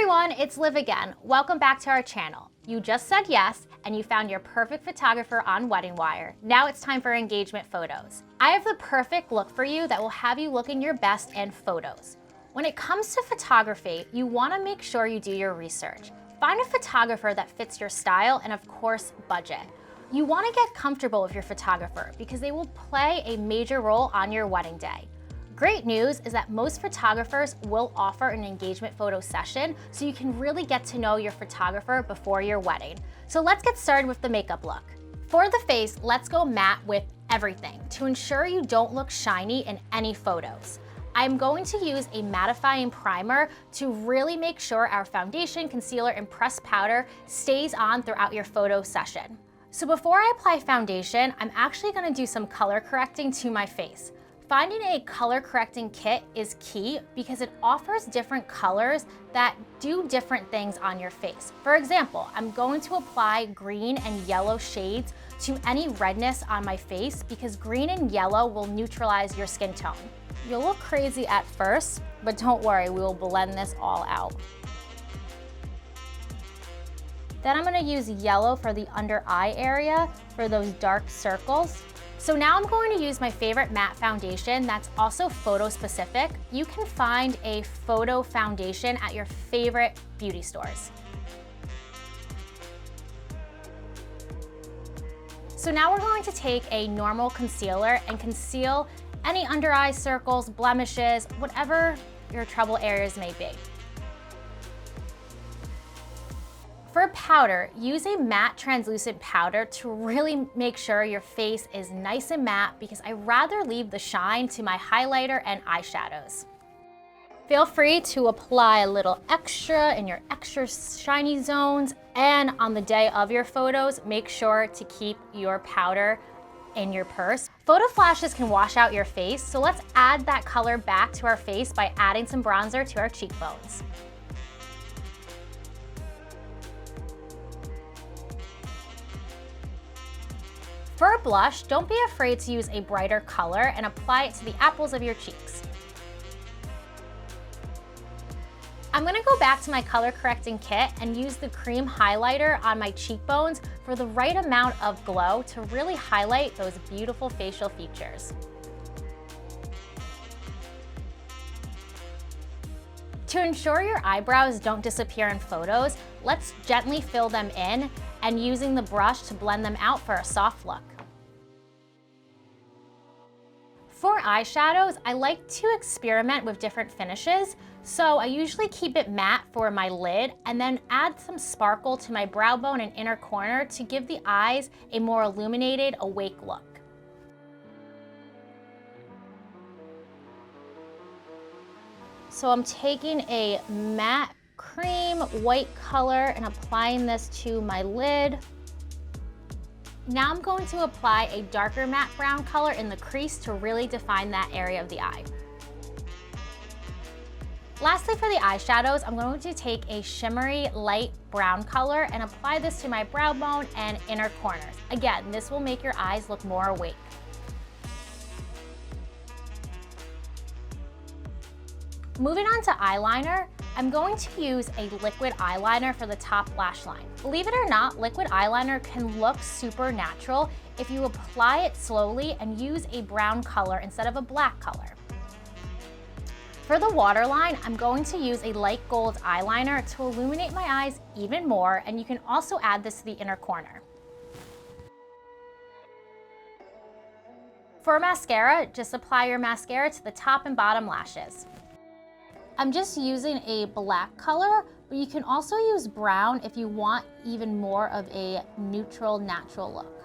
everyone, it's Liv again. Welcome back to our channel. You just said yes, and you found your perfect photographer on WeddingWire. Now it's time for engagement photos. I have the perfect look for you that will have you looking your best in photos. When it comes to photography, you want to make sure you do your research. Find a photographer that fits your style and of course, budget. You want to get comfortable with your photographer because they will play a major role on your wedding day. Great news is that most photographers will offer an engagement photo session so you can really get to know your photographer before your wedding. So let's get started with the makeup look. For the face, let's go matte with everything to ensure you don't look shiny in any photos. I'm going to use a mattifying primer to really make sure our foundation, concealer, and pressed powder stays on throughout your photo session. So before I apply foundation, I'm actually going to do some color correcting to my face. Finding a color correcting kit is key because it offers different colors that do different things on your face. For example, I'm going to apply green and yellow shades to any redness on my face because green and yellow will neutralize your skin tone. You'll look crazy at first, but don't worry, we will blend this all out. Then I'm going to use yellow for the under eye area for those dark circles. So now I'm going to use my favorite matte foundation that's also photo specific. You can find a photo foundation at your favorite beauty stores. So now we're going to take a normal concealer and conceal any under eye circles, blemishes, whatever your trouble areas may be. For powder, use a matte translucent powder to really make sure your face is nice and matte because I rather leave the shine to my highlighter and eyeshadows. Feel free to apply a little extra in your extra shiny zones, and on the day of your photos, make sure to keep your powder in your purse. Photo flashes can wash out your face, so let's add that color back to our face by adding some bronzer to our cheekbones. For a blush, don't be afraid to use a brighter color and apply it to the apples of your cheeks. I'm gonna go back to my color correcting kit and use the cream highlighter on my cheekbones for the right amount of glow to really highlight those beautiful facial features. To ensure your eyebrows don't disappear in photos, let's gently fill them in and using the brush to blend them out for a soft look. For eyeshadows, I like to experiment with different finishes, so I usually keep it matte for my lid and then add some sparkle to my brow bone and inner corner to give the eyes a more illuminated, awake look. So I'm taking a matte cream white color and applying this to my lid. Now I'm going to apply a darker matte brown color in the crease to really define that area of the eye. Lastly, for the eyeshadows, I'm going to take a shimmery light brown color and apply this to my brow bone and inner corners. Again, this will make your eyes look more awake. Moving on to eyeliner, I'm going to use a liquid eyeliner for the top lash line. Believe it or not, liquid eyeliner can look super natural if you apply it slowly and use a brown color instead of a black color. For the waterline, I'm going to use a light gold eyeliner to illuminate my eyes even more, and you can also add this to the inner corner. For mascara, just apply your mascara to the top and bottom lashes. I'm just using a black color, but you can also use brown if you want even more of a neutral, natural look.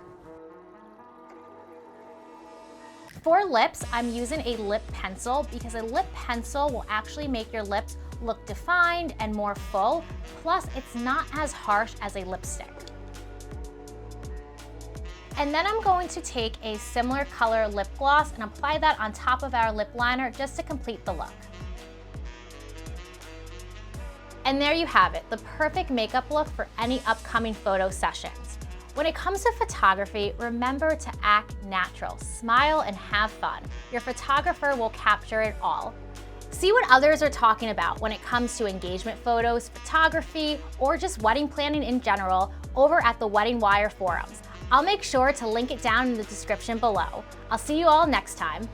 For lips, I'm using a lip pencil because a lip pencil will actually make your lips look defined and more full, plus it's not as harsh as a lipstick. And then I'm going to take a similar color lip gloss and apply that on top of our lip liner just to complete the look. And there you have it, the perfect makeup look for any upcoming photo sessions. When it comes to photography, remember to act natural, smile, and have fun. Your photographer will capture it all. See what others are talking about when it comes to engagement photos, photography, or just wedding planning in general over at the WeddingWire forums. I'll make sure to link it down in the description below. I'll see you all next time.